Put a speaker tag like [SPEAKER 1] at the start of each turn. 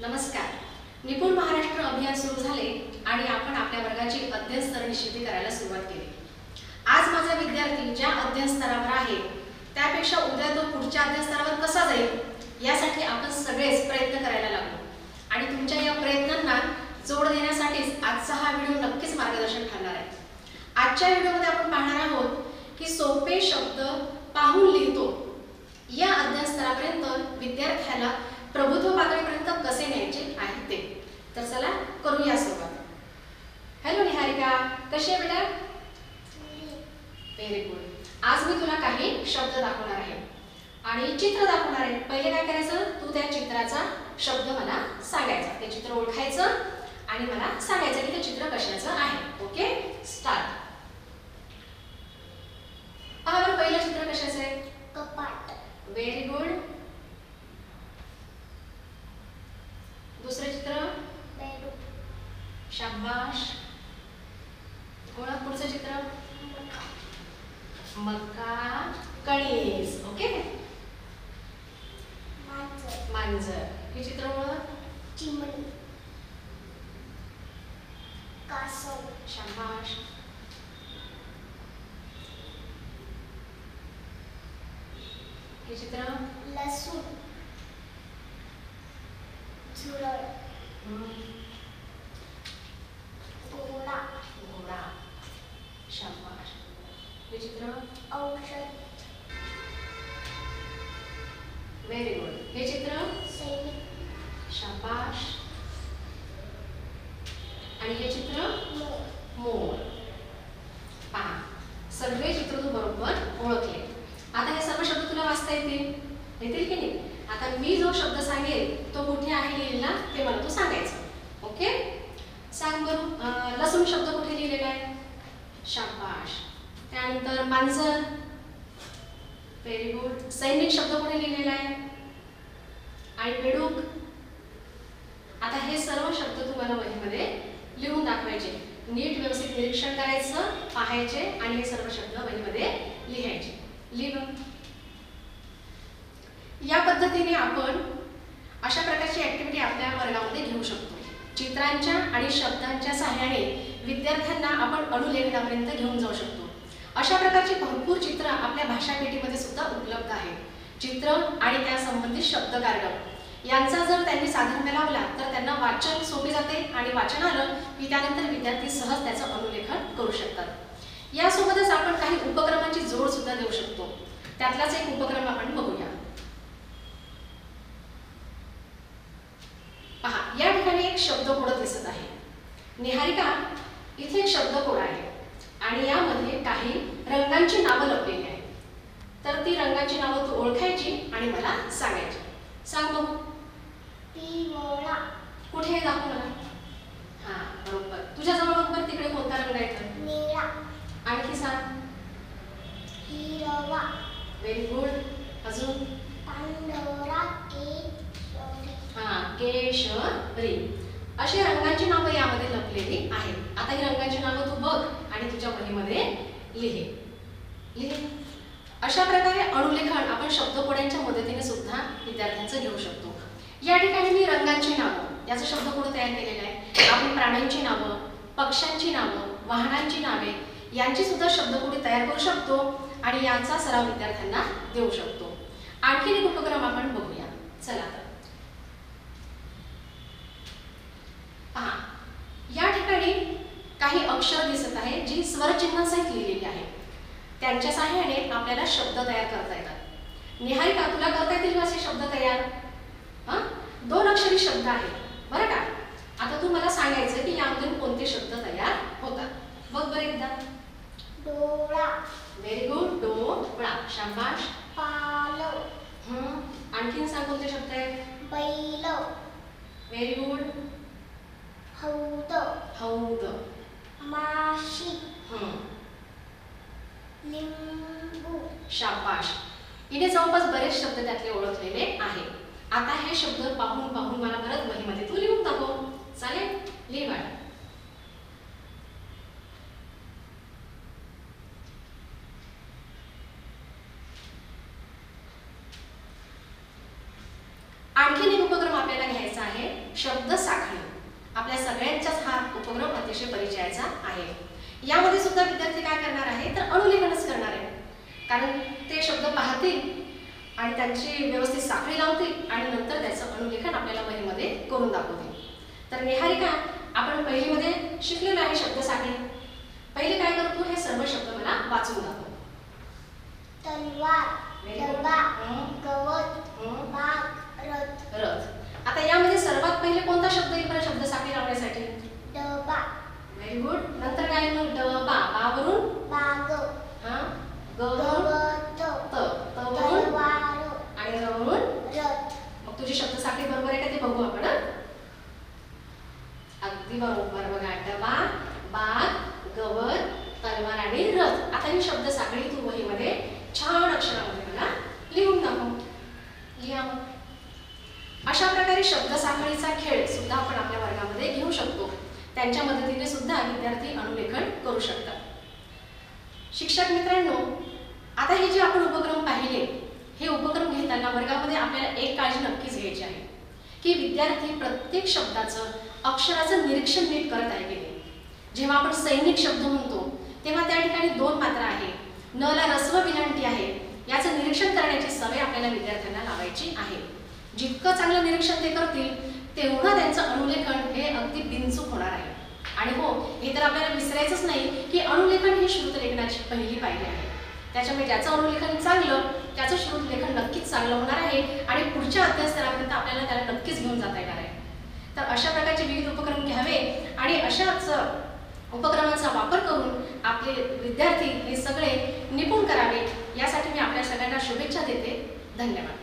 [SPEAKER 1] नमस्कार. निपुण महाराष्ट्र अभियान सुरू झाले आणि आपण आपल्या वर्गाची अध्ययन स्तर निश्चित करायला सुरुवात केली. आज माझा विद्यार्थी ज्या अध्ययन स्तरावर आहे त्यापेक्षा उद्या तो पुढच्या अध्ययन स्तरावर कसा जाईल यासाठी आपण सगळेच प्रयत्न करायला लागलो आणि तुमच्या या प्रयत्नांना जोड देण्यासाठीच आजचा हा व्हिडिओ नक्कीच मार्गदर्शक ठरणार आहे. आजच्या व्हिडिओमध्ये आपण पाहणार आहोत की सोपे शब्द पाहून लिहितो या अध्ययन स्तरापर्यंत विद्यार्थ्याला प्रभुत्व पातळीपर्यंत कसे न्यायचे आहे ते. तर चला करूया सुरुवात. हॅलो निहारिका, कशी आहे बेटा? Very good. आज मी तुला काही शब्द दाखवणार आहे आणि चित्र दाखवणार आहे. पहिले काय करायचं, तू त्या चित्राचा शब्द मला सांगायचा, ते चित्र ओळखायचं आणि मला सांगायचं की ते चित्र कशाचं आहे. Okay, start. पहा बरं, पहिलं चित्र कशाचं आहे?
[SPEAKER 2] कपाट.
[SPEAKER 1] Very good. दुसरे चित्र?
[SPEAKER 2] बेडरूम.
[SPEAKER 1] शाबाश. ओळख पुढचं चित्र? मका, कणीस. ओके,
[SPEAKER 2] मांजर.
[SPEAKER 1] मांजर. हे चित्र ओळख?
[SPEAKER 2] चिमणी. कासव.
[SPEAKER 1] शाबाश. हे चित्र?
[SPEAKER 2] लसूण. झुरळ. घोडा.
[SPEAKER 1] घोडा. शाबाश. हे चित्र?
[SPEAKER 2] औषध.
[SPEAKER 1] Very good. हे चित्र?
[SPEAKER 2] सैनिक.
[SPEAKER 1] शाबाश. आणि हे चित्र?
[SPEAKER 2] मोर.
[SPEAKER 1] मोर. पहा, सगळे चित्र तू बरोबर ओळखले. आता हे सर्व शब्द तुला वाचता येतील की नाही? आता मी जो शब्द सांगेल तो कुठे आहे लिहिलेला ते मला तू सांगायचं. ओके, सांग बरं. लसूण शब्द कुठे लिहिलेला आहे? शाबाश. त्यानंतर मांजर. Very good. सैनिक शब्द कुठे लिहिलेला आहे? आणि बेडूक. आता हे सर्व शब्द तुम्हाला वहीमध्ये लिहून दाखवायचे. नीट व्यवस्थित निरीक्षण करायचं, पाहायचे आणि हे सर्व शब्द वहीमध्ये लिहायचे. लिह. या पद्धतीने आपण अशा प्रकारची ऍक्टिव्हिटी आपल्या वर्गामध्ये घेऊ शकतो. चित्रांच्या आणि शब्दांच्या सहाय्याने विद्यार्थ्यांना आपण अणुलेखनापर्यंत घेऊन जाऊ शकतो. अशा प्रकारची भरपूर चित्र आपल्या भाषा पेटीमध्ये सुद्धा उपलब्ध आहेत. चित्र आणि त्या संबंधित शब्द कार्ड यांचा जर त्यांनी साधर्म्य लावला तर त्यांना वाचन सोपे जाते आणि वाचन आलं की त्यानंतर विद्यार्थी सहज त्याचं अनुलेखन करू शकतात. यासोबतच आपण काही उपक्रमांची जोड सुद्धा देऊ शकतो. त्यातलाच एक उपक्रम आपण बघूया. पहा, या ठिकाणी एक शब्दकोड दिसत आहे. निहारिका, इथे एक शब्दकोड आहे आणि यामध्ये काही रंगांची नावं लपलेली आहेत. तर ती रंगांची नावं तू ओळखायची आणि मला सांगायची. सांग बघू.
[SPEAKER 2] पिवळा.
[SPEAKER 1] कुठे दाखव मला. हा, बरोबर. तुझ्या जवळ बरोबर तिकडे कोणता रंग आहे?
[SPEAKER 2] निळा.
[SPEAKER 1] आणखी सांग.
[SPEAKER 2] हिरवा.
[SPEAKER 1] Very good. अजून?
[SPEAKER 2] पांढरा. केशरी.
[SPEAKER 1] हा, केशरी. अशी रंगांची नावं यामध्ये लपलेली आहेत. आता ही रंगांची नावं तू बघ आणि तुझ्या वहीमध्ये लिहे. अशा प्रकारे अणुलेखन आपण शब्दकोड्यांच्या मदतीने सुद्धा विद्यार्थ्यांचं घेऊ शकतो. या ठिकाणी मी रंगांची नावं याचं शब्दकोड तयार केलेलं आहे. आपण प्राण्यांची नावं, पक्ष्यांची नावं, वाहनांची नावे यांची सुद्धा शब्दकोडी तयार करू शकतो आणि यांचा सराव विद्यार्थ्यांना देऊ शकतो. आणखी एक उपक्रम आपण बघूया. चला तर. पहा, या ठिकाणी काही अक्षर दिसत आहे जी स्वरचिन्हासहित लिहिलेली आहे. त्यांच्या सहाय्याने आपल्याला शब्द तयार करता येतात. निहारिका, तुला करता येतील असे शब्द तयार? हा, 2 अक्षरी शब्द आहेत बरं का. आता तू मला सांगायचं की यामधून कोणते शब्द तयार होतात. बघ बरं एकदा.
[SPEAKER 2] डोळा.
[SPEAKER 1] Very good. डोळा. शाबाश.
[SPEAKER 2] पालव.
[SPEAKER 1] आणखीन सांग कोणते शब्द आहेत?
[SPEAKER 2] बैल.
[SPEAKER 1] Very good.
[SPEAKER 2] हौद.
[SPEAKER 1] हौद.
[SPEAKER 2] माशी. लिंबू.
[SPEAKER 1] शाबाश. इथे जवळपास बरेच शब्द त्यातले ओळखलेले आहेत. आता हे शब्द पाहून पाहून मला परत वहीमध्ये तू लिहून दाखव. चालेल? लिह बाळा. आणखीन एक उपक्रम आपल्याला घ्यायचा आहे आपल्या सगळ्यांच्याच हा उपक्रम अतिशय परिचयाचा आहे. यामध्ये सुद्धा विद्यार्थी काय करणार आहे तर अणुलेखनच करणार आहे. कारण ते शब्द पाहतील आणि त्यांची व्यवस्थित साखळी लावतील आणि नंतर त्याचं अणुलेखन आपल्याला वहीमध्ये करून दाखवतील. तर निहारिका, आपण पहिलीमध्ये शिकलेलो आहे शब्द साखळी. पहिले काय करतो, हे सर्व शब्द मला वाचून दाखव.
[SPEAKER 2] तलवार, डबा, गवत, बाग, रथ.
[SPEAKER 1] रथ. आता यामध्ये सर्वात पहिले कोणता शब्द येईल बरं शब्द साखळी लावण्यासाठी?
[SPEAKER 2] डबा.
[SPEAKER 1] Very good. नंतर काय मग? डबा. बावरून
[SPEAKER 2] बाग.
[SPEAKER 1] हा, गवरून
[SPEAKER 2] गवत.
[SPEAKER 1] तवरून
[SPEAKER 2] तलवार.
[SPEAKER 1] आणि रवरून
[SPEAKER 2] रथ.
[SPEAKER 1] मग तुझी शब्द साखळी बरोबर आहे का ते बघू आपण. अगदी बरोबर. बघा, डबा, बाग, गवत, तलवार आणि रथ. आता ही शब्द साखळी तू वहीमध्ये छान अक्षरामध्ये मला लिहून दाखव. लिहा. अशा प्रकारे शब्द साखळीचा खेळ सुद्धा आपण आपल्या वर्गामध्ये घेऊ शकतो. त्यांच्या मदतीने सुद्धा विद्यार्थी अणुलेखन करू शकतात. शिक्षक मित्रांनो, आता हे जे आपण उपक्रम पाहिले, हे उपक्रम घेताना वर्गामध्ये आपल्याला एक काळजी नक्कीच घ्यायची आहे की विद्यार्थी प्रत्येक शब्दाचं अक्षराचं निरीक्षण नीट करत आहे की नाही. जेव्हा आपण सैनिक शब्द म्हणतो तेव्हा त्या ठिकाणी 2 मात्रा आहे, न ला रस्व विलांटी आहे. याचं निरीक्षण करण्याची सवय आपल्याला विद्यार्थ्यांना लावायची आहे. जितकं चांगलं निरीक्षण ते करतील तेवढं त्यांचं अणुलेखन हे अगदी बिनचूक होणार आहे. आणि हो, हे तर आपल्याला विसरायचंच नाही की अणुलेखन ही श्रुतलेखनाची पहिली पायरी आहे. त्याच्यामुळे ज्याचं अणुलेखन चांगलं त्याचं श्रुतलेखन नक्कीच चांगलं होणार आहे आणि पुढच्या अभ्यासक्रमापर्यंत आपल्याला त्याला नक्कीच घेऊन जाता येणार आहे. तर अशा प्रकारचे विविध उपक्रम घ्यावे आणि अशाच उपक्रमांचा वापर करून आपले विद्यार्थी हे सगळे निपुण करावे, यासाठी मी आपल्या सगळ्यांना शुभेच्छा देते. धन्यवाद.